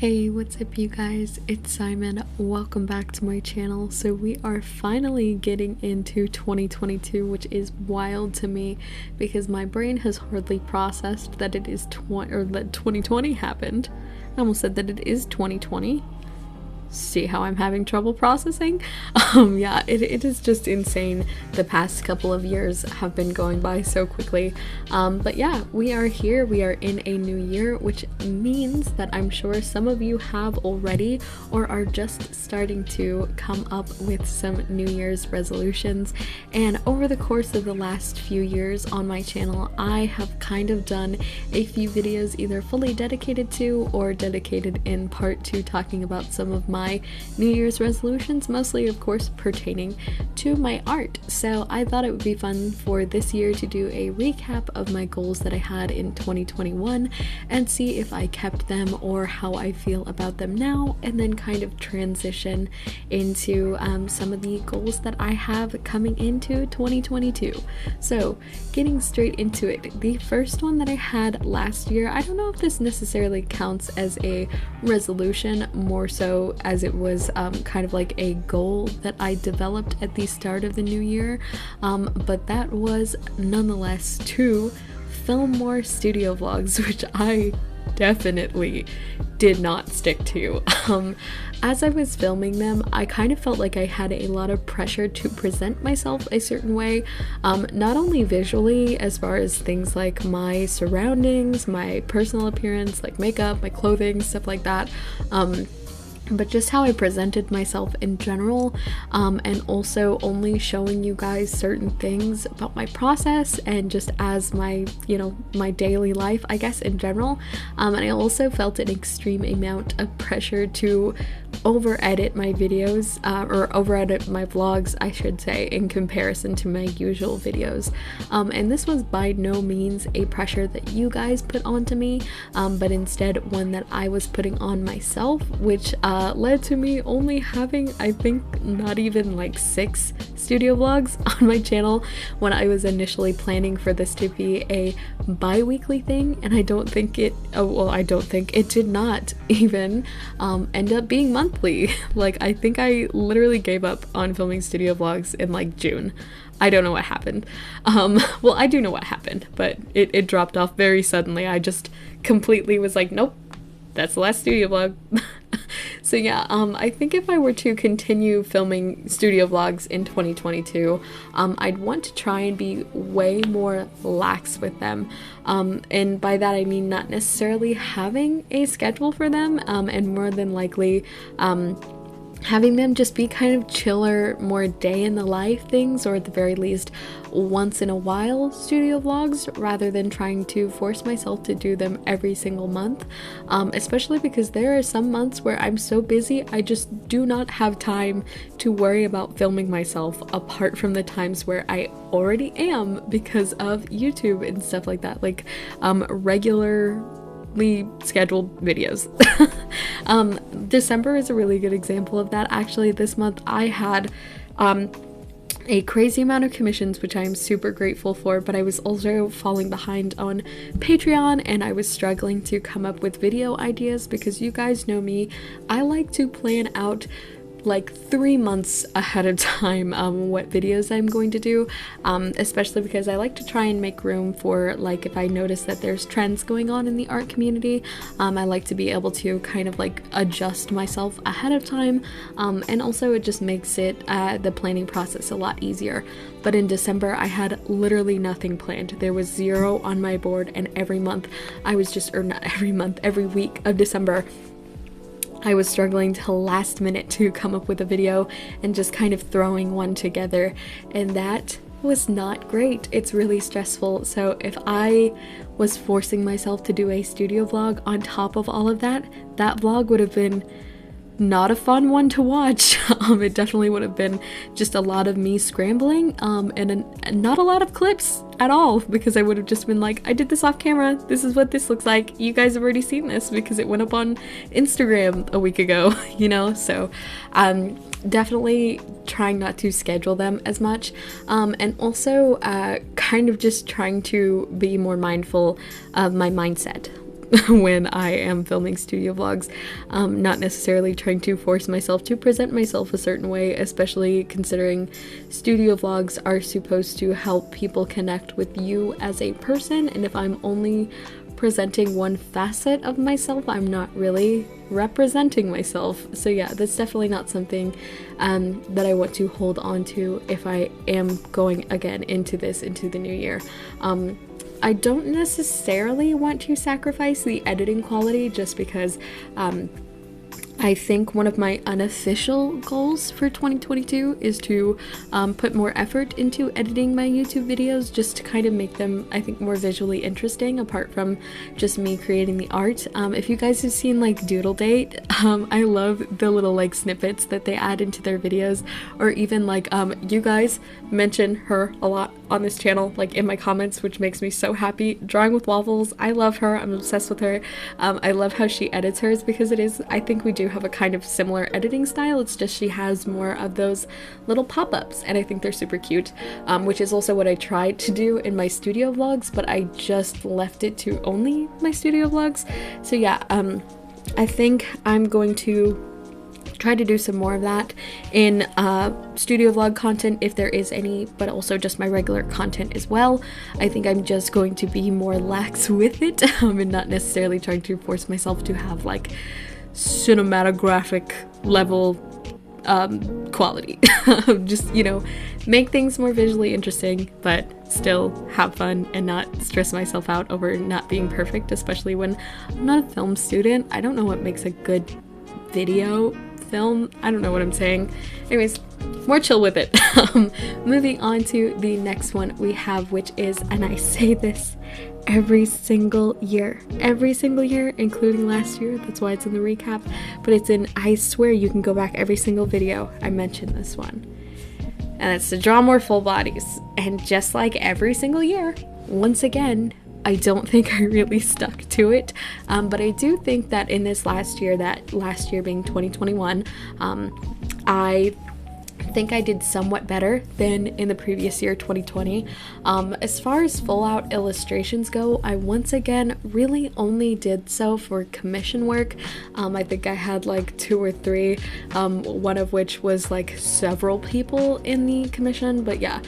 Hey, what's up you guys? It's Simon. Welcome back to my channel. So we are finally getting into 2022, which is wild to me because my brain has hardly processed that it is that 2020 happened. I almost said that it is 2020. See how I'm having trouble processing? Yeah, it is just insane. The past couple of years have been going by so quickly. But yeah, we are here. We are in a new year, which means that I'm sure some of you have already or are just starting to come up with some New Year's resolutions. And over the course of the last few years on my channel, I have kind of done a few videos either fully dedicated to or dedicated in part to talking about some of my New Year's resolutions, mostly of course pertaining to my art. So I thought it would be fun for this year to do a recap of my goals that I had in 2021 and see if I kept them or how I feel about them now, and then kind of transition into some of the goals that I have coming into 2022. So getting straight into it, the first one that I had last year, I don't know if this necessarily counts as a resolution, more so as it was kind of like a goal that I developed at the start of the new year, but that was nonetheless to film more studio vlogs, which I definitely did not stick to. As I was filming them, I kind of felt like I had a lot of pressure to present myself a certain way, not only visually as far as things like my surroundings, my personal appearance, like makeup, my clothing, stuff like that, but just how I presented myself in general, and also only showing you guys certain things about my process and just as my, my daily life, I guess, in general. And I also felt an extreme amount of pressure to over-edit my videos, or over-edit my vlogs, I should say, in comparison to my usual videos. And this was by no means a pressure that you guys put onto me, but instead one that I was putting on myself, which led to me only having, I think, not even like 6 studio vlogs on my channel when I was initially planning for this to be a bi-weekly thing, and I don't think it did not even end up being monthly. Like, I think I literally gave up on filming studio vlogs in like June. I don't know what happened. Well, I do know what happened, but it dropped off very suddenly. I just completely was like, nope, that's the last studio vlog. So yeah, I think if I were to continue filming studio vlogs in 2022, I'd want to try and be way more lax with them. And by that I mean not necessarily having a schedule for them, and more than likely having them just be kind of chiller, more day in the life things, or at the very least once in a while studio vlogs, rather than trying to force myself to do them every single month, especially because there are some months where I'm so busy I just do not have time to worry about filming myself, apart from the times where I already am because of YouTube and stuff like that, like regularly scheduled videos. December is a really good example of that. Actually, this month I had a crazy amount of commissions, which I'm super grateful for, but I was also falling behind on Patreon, and I was struggling to come up with video ideas because you guys know me, I like to plan out like 3 months ahead of time what videos I'm going to do, especially because I like to try and make room for, like, if I notice that there's trends going on in the art community, I like to be able to kind of like adjust myself ahead of time, and also it just makes it the planning process a lot easier. But in December I had literally nothing planned. There was 0 on my board, and every month I was just, or not every month, every week of December I was struggling to last minute to come up with a video and just kind of throwing one together, and that was not great. It's really stressful. So if I was forcing myself to do a studio vlog on top of all of that, that vlog would have been not a fun one to watch. It definitely would have been just a lot of me scrambling, and not a lot of clips at all, because I would have just been like, I did this off camera, this is what this looks like, you guys have already seen this because it went up on Instagram a week ago, so definitely trying not to schedule them as much, and also kind of just trying to be more mindful of my mindset. when I am filming studio vlogs, not necessarily trying to force myself to present myself a certain way, especially considering studio vlogs are supposed to help people connect with you as a person, and if I'm only presenting one facet of myself, I'm not really representing myself. So yeah, that's definitely not something that I want to hold on to if I am going again into the new year. I don't necessarily want to sacrifice the editing quality just because I think one of my unofficial goals for 2022 is to put more effort into editing my YouTube videos, just to kind of make them, I think, more visually interesting apart from just me creating the art. If you guys have seen like Doodle Date, I love the little like snippets that they add into their videos, or even like you guys mention her a lot on this channel, like in my comments, which makes me so happy. Drawing with Waffles, I love her, I'm obsessed with her. I love how she edits hers because I think we do have a kind of similar editing style. It's just she has more of those little pop-ups, and I think they're super cute, which is also what I tried to do in my studio vlogs, but I just left it to only my studio vlogs. So yeah, I think I'm going to try to do some more of that in studio vlog content if there is any, but also just my regular content as well. I think I'm just going to be more lax with it and not necessarily trying to force myself to have like cinematographic level quality. Just, you know, make things more visually interesting but still have fun and not stress myself out over not being perfect, especially when I'm not a film student. I don't know what makes a good video film. I don't know what I'm saying. Anyways, more chill with it. Moving on to the next one we have, which is, and I say this every single year, including last year, that's why it's in the recap, but it's in, I swear you can go back every single video I mentioned this one, and it's to draw more full bodies. And just like every single year, once again, I don't think I really stuck to it, but I do think that in this last year, that last year being 2021, I think I did somewhat better than in the previous year, 2020. As far as full out illustrations go, I once again really only did so for commission work. I think I had like 2 or 3, one of which was like several people in the commission, but yeah.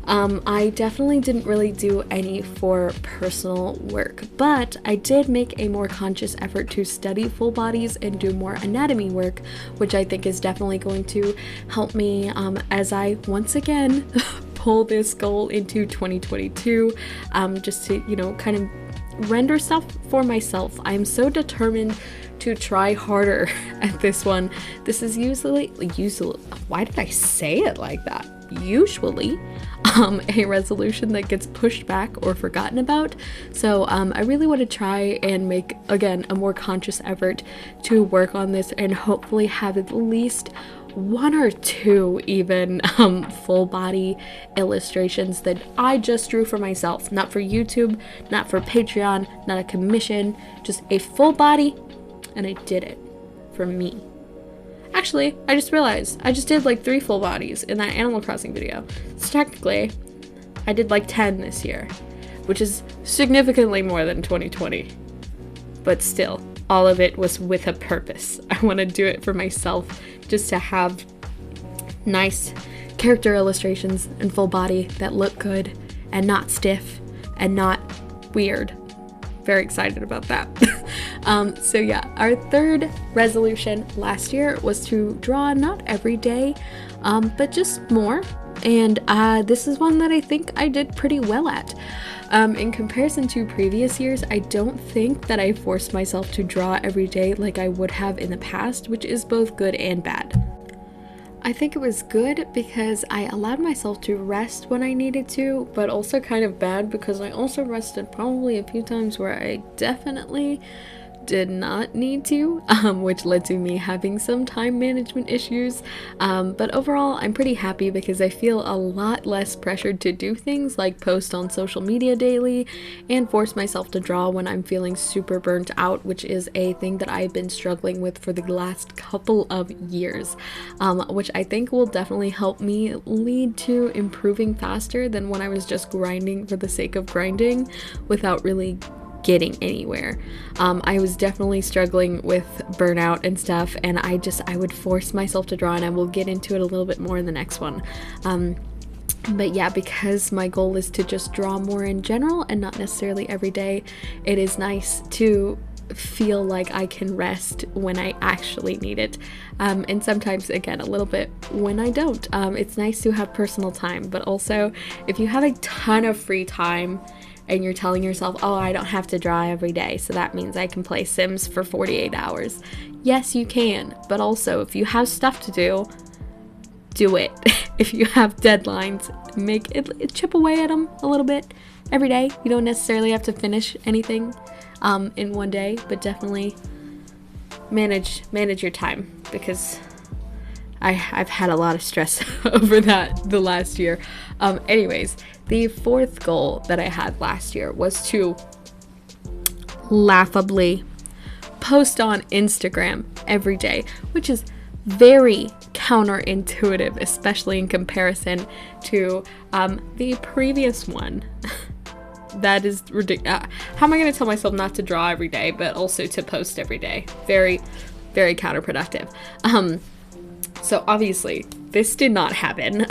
I definitely didn't really do any for personal work, but I did make a more conscious effort to study full bodies and do more anatomy work, which I think is definitely going to help me as I once again pull this goal into 2022, just to, you know, kind of render stuff for myself. I'm so determined to try harder at this one. This is usually, why did I say it like that? Usually a resolution that gets pushed back or forgotten about. So I really want to try and make, again, a more conscious effort to work on this and hopefully have at least 1 or 2 even full body illustrations that I just drew for myself, not for YouTube, not for Patreon, not a commission, just a full body, and I did it for me. Actually, I just realized I just did like 3 full bodies in that Animal Crossing video. So technically, I did like 10 this year, which is significantly more than 2020. But still, all of it was with a purpose. I want to do it for myself, just to have nice character illustrations and full body that look good and not stiff and not weird. Very excited about that. So yeah, our 3rd resolution last year was to draw not every day, but just more. And this is one that I think I did pretty well at. In comparison to previous years, I don't think that I forced myself to draw every day like I would have in the past, which is both good and bad. I think it was good because I allowed myself to rest when I needed to, but also kind of bad because I also rested probably a few times where I definitely did not need to, which led to me having some time management issues, but overall I'm pretty happy because I feel a lot less pressured to do things like post on social media daily and force myself to draw when I'm feeling super burnt out, which is a thing that I've been struggling with for the last couple of years, which I think will definitely help me lead to improving faster than when I was just grinding for the sake of grinding without really getting anywhere. I was definitely struggling with burnout and stuff, and I would force myself to draw, and I will get into it a little bit more in the next one. But yeah, because my goal is to just draw more in general and not necessarily every day, it is nice to feel like I can rest when I actually need it. And sometimes, again, a little bit when I don't. It's nice to have personal time, but also if you have a ton of free time and you're telling yourself, oh, I don't have to draw every day, so that means I can play Sims for 48 hours. Yes, you can, but also if you have stuff to do, do it. If you have deadlines, make it, chip away at them a little bit every day. You don't necessarily have to finish anything in one day, but definitely manage your time, because I've had a lot of stress over that the last year. Anyways, the fourth goal that I had last year was to laughably post on Instagram every day, which is very counterintuitive, especially in comparison to the previous one. That is ridiculous. How am I going to tell myself not to draw every day, but also to post every day? Very, very counterproductive. So obviously, this did not happen.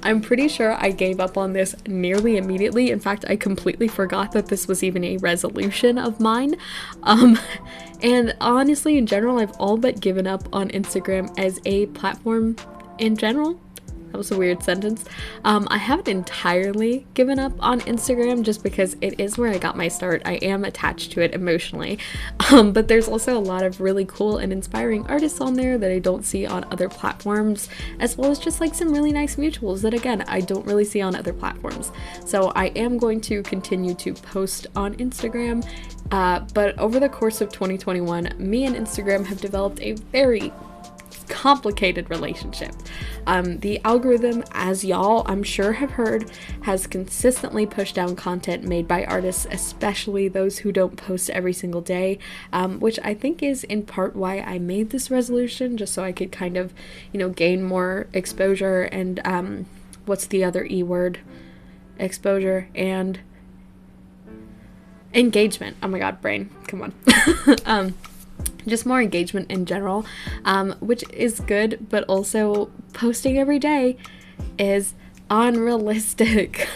I'm pretty sure I gave up on this nearly immediately. In fact, I completely forgot that this was even a resolution of mine. And honestly, in general, I've all but given up on Instagram as a platform in general. That was a weird sentence. I haven't entirely given up on Instagram just because it is where I got my start. I am attached to it emotionally. But there's also a lot of really cool and inspiring artists on there that I don't see on other platforms, as well as just like some really nice mutuals that, again, I don't really see on other platforms. So I am going to continue to post on Instagram. But over the course of 2021, me and Instagram have developed a very complicated relationship. The algorithm, as y'all I'm sure have heard, has consistently pushed down content made by artists, especially those who don't post every single day, which I think is in part why I made this resolution, just so I could kind of, gain more exposure and what's the other E word? Exposure and engagement. Oh my god, brain, come on. Just more engagement in general, which is good, but also posting every day is unrealistic.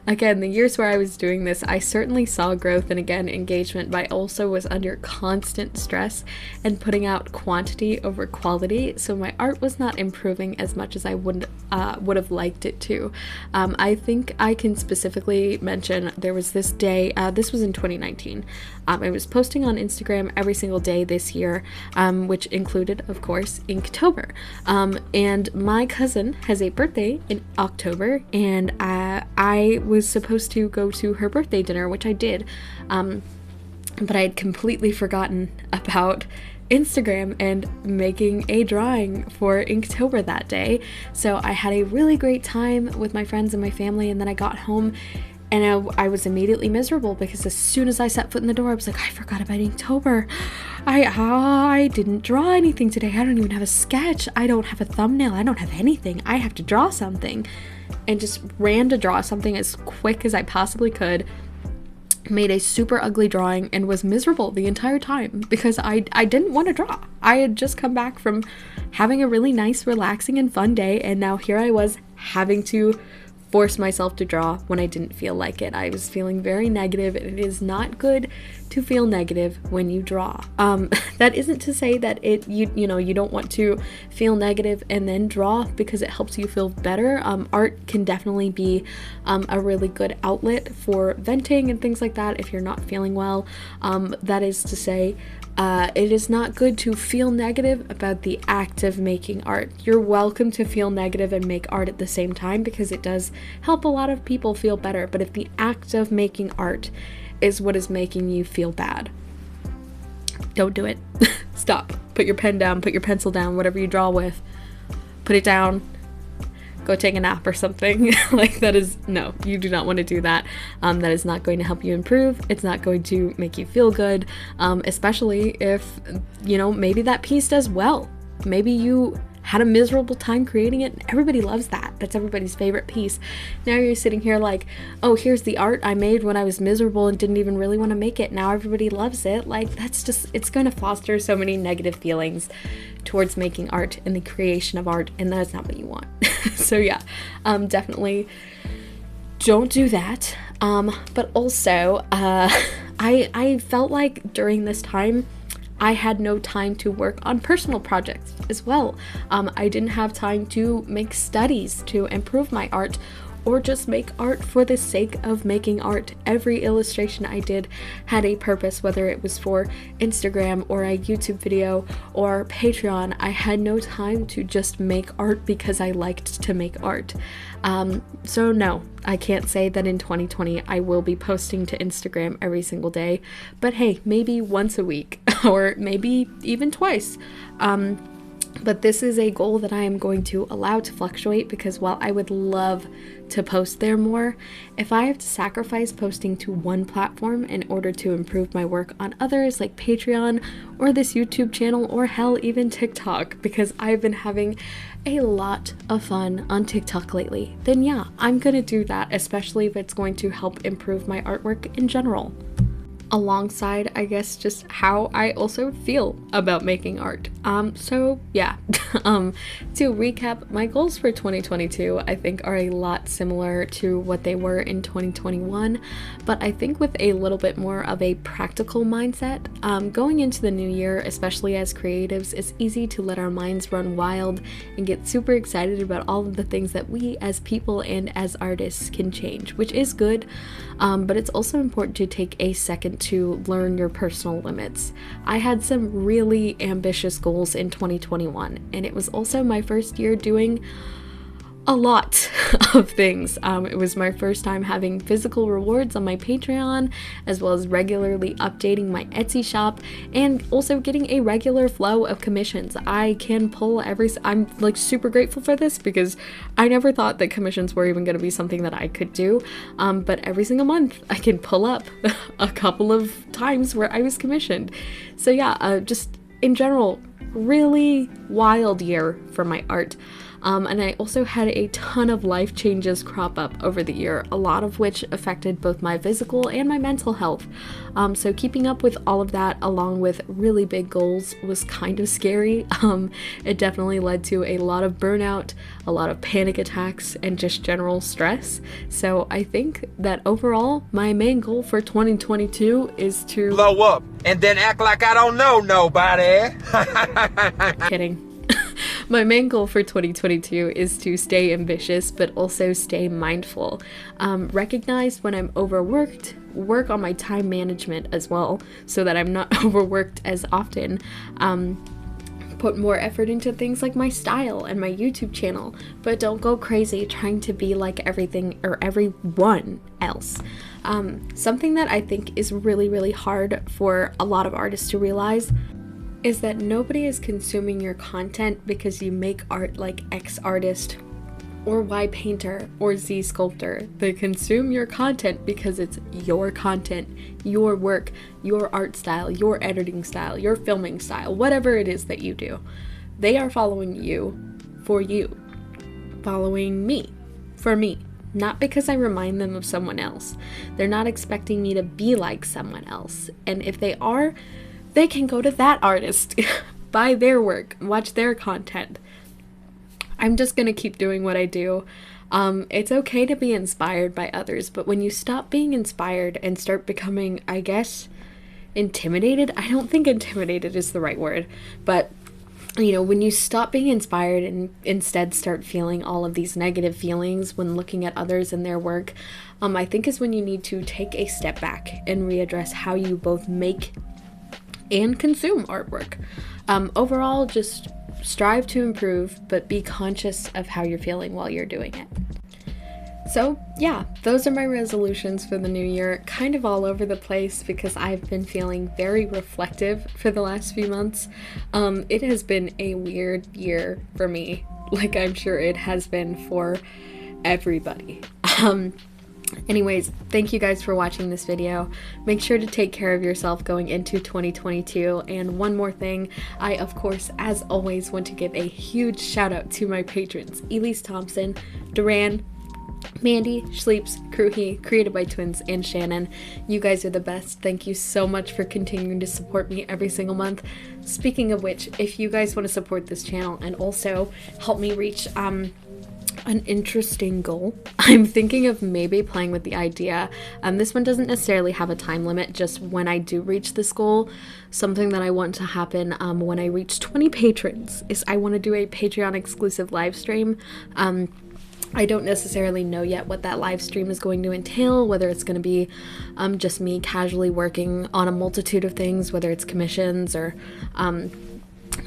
Again, the years where I was doing this, I certainly saw growth and, again, engagement, but I also was under constant stress and putting out quantity over quality, so my art was not improving as much as I would have liked it to. I think I can specifically mention there was this day, this was in 2019, I was posting on Instagram every single day this year, which included, of course, Inktober. And my cousin has a birthday in October, and I was supposed to go to her birthday dinner, which I did, but I had completely forgotten about Instagram and making a drawing for Inktober that day. So I had a really great time with my friends and my family, and then I got home and I was immediately miserable because as soon as I set foot in the door, I was like, I forgot about Inktober. I didn't draw anything today. I don't even have a sketch. I don't have a thumbnail. I don't have anything. I have to draw something. And just ran to draw something as quick as I possibly could. Made a super ugly drawing and was miserable the entire time because I didn't want to draw. I had just come back from having a really nice, relaxing, and fun day, and now here I was having to force myself to draw when I didn't feel like it. I was feeling very negative, and it is not good to feel negative when you draw. That isn't to say that you don't want to feel negative and then draw because it helps you feel better. Art can definitely be a really good outlet for venting and things like that if you're not feeling well. That is to say, it is not good to feel negative about the act of making art. You're welcome to feel negative and make art at the same time because it does help a lot of people feel better. But if the act of making art is what is making you feel bad, don't do it. Stop. Put your pen down, put your pencil down, whatever you draw with. Put it down. Go take a nap or something. No, you do not want to do that. That is not going to help you improve. It's not going to make you feel good, especially if, maybe that piece does well. Maybe you had a miserable time creating it, and everybody loves that. That's everybody's favorite piece. Now you're sitting here like, oh, here's the art I made when I was miserable and didn't even really want to make it. Now everybody loves it. Like, that's just, it's going to foster so many negative feelings towards making art and the creation of art, and that's not what you want. So yeah, definitely don't do that. But also, I felt like during this time, I had no time to work on personal projects as well. I didn't have time to make studies to improve my art, or just make art for the sake of making art. Every illustration I did had a purpose, whether it was for Instagram or a YouTube video or Patreon. I had no time to just make art because I liked to make art. So no, I can't say that in 2020 I will be posting to Instagram every single day, but hey, maybe once a week or maybe even twice. But this is a goal that I am going to allow to fluctuate, because while I would love to post there more, if I have to sacrifice posting to one platform in order to improve my work on others like Patreon or this YouTube channel, or hell, even TikTok, because I've been having a lot of fun on TikTok lately, then yeah, I'm gonna do that, especially if it's going to help improve my artwork in general. Alongside, I guess, just how I also feel about making art. So yeah, to recap, my goals for 2022 I think are a lot similar to what they were in 2021, but I think with a little bit more of a practical mindset. Going into the new year, especially as creatives, it's easy to let our minds run wild and get super excited about all of the things that we as people and as artists can change, which is good, but it's also important to take a second to learn your personal limits. I had some really ambitious goals in 2021, and it was also my first year doing a lot of things. It was my first time having physical rewards on my Patreon, as well as regularly updating my Etsy shop, and also getting a regular flow of commissions. I can pull I'm like super grateful for this, because I never thought that commissions were even going to be something that I could do, but every single month I can pull up a couple of times where I was commissioned. So yeah, just in general, really wild year for my art. And I also had a ton of life changes crop up over the year, a lot of which affected both my physical and my mental health. So keeping up with all of that, along with really big goals, was kind of scary. It definitely led to a lot of burnout, a lot of panic attacks, and just general stress. So I think that overall, my main goal for 2022 is to blow up and then act like I don't know nobody. Kidding. My main goal for 2022 is to stay ambitious, but also stay mindful. Recognize when I'm overworked, work on my time management as well, so that I'm not overworked as often. Put more effort into things like my style and my YouTube channel, but don't go crazy trying to be like everything or everyone else. Something that I think is really, really hard for a lot of artists to realize is that nobody is consuming your content because you make art like X artist or Y painter or Z sculptor. They consume your content because it's your content, your work, your art style, your editing style, your filming style, whatever it is that you do. They are following you for you, following me for me, not because I remind them of someone else. They're not expecting me to be like someone else. And if they are, they can go to that artist, buy their work, watch their content. I'm just gonna keep doing what I do. It's okay to be inspired by others, but when you stop being inspired and start becoming, I guess, intimidated, I don't think intimidated is the right word, but you know, when you stop being inspired and instead start feeling all of these negative feelings when looking at others and their work, I think is when you need to take a step back and readdress how you both make and consume artwork. Overall, just strive to improve, but be conscious of how you're feeling while you're doing it. So yeah, those are my resolutions for the new year, kind of all over the place because I've been feeling very reflective for the last few months. It has been a weird year for me, like I'm sure it has been for everybody. Anyways, thank you guys for watching this video. Make sure to take care of yourself going into 2022. And one more thing, I of course, as always, want to give a huge shout out to my patrons, Elise Thompson, Duran, Mandy, Sleeps, Kruhi, Created by Twins, and Shannon. You guys are the best. Thank you so much for continuing to support me every single month. Speaking of which, if you guys want to support this channel and also help me reach an interesting goal, I'm thinking of maybe playing with the idea. This one doesn't necessarily have a time limit, just when I do reach this goal. Something that I want to happen when I reach 20 patrons is I want to do a Patreon exclusive live stream. I don't necessarily know yet what that live stream is going to entail, whether it's going to be just me casually working on a multitude of things, whether it's commissions or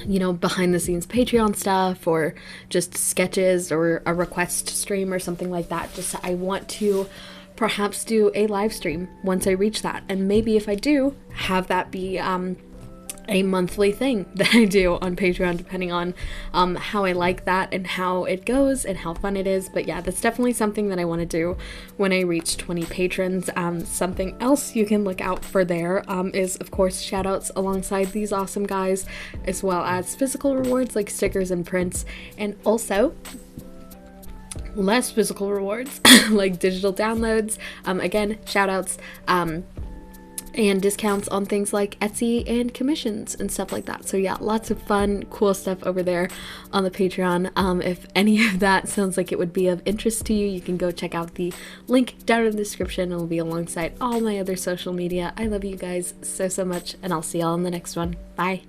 you know, behind the scenes Patreon stuff, or just sketches or a request stream or something like that. Just I want to perhaps do a live stream once I reach that, and maybe if I do, have that be a monthly thing that I do on Patreon, depending on how I like that and how it goes and how fun it is. But yeah, that's definitely something that I want to do when I reach 20 patrons. Something else you can look out for there is, of course, shout outs alongside these awesome guys, as well as physical rewards like stickers and prints, and also less physical rewards like digital downloads, again, shout outs, and discounts on things like Etsy and commissions and stuff like that. So yeah, lots of fun, cool stuff over there on the Patreon. If any of that sounds like it would be of interest to you, you can go check out the link down in the description. It'll be alongside all my other social media. I love you guys so much, and I'll see y'all in the next one. Bye.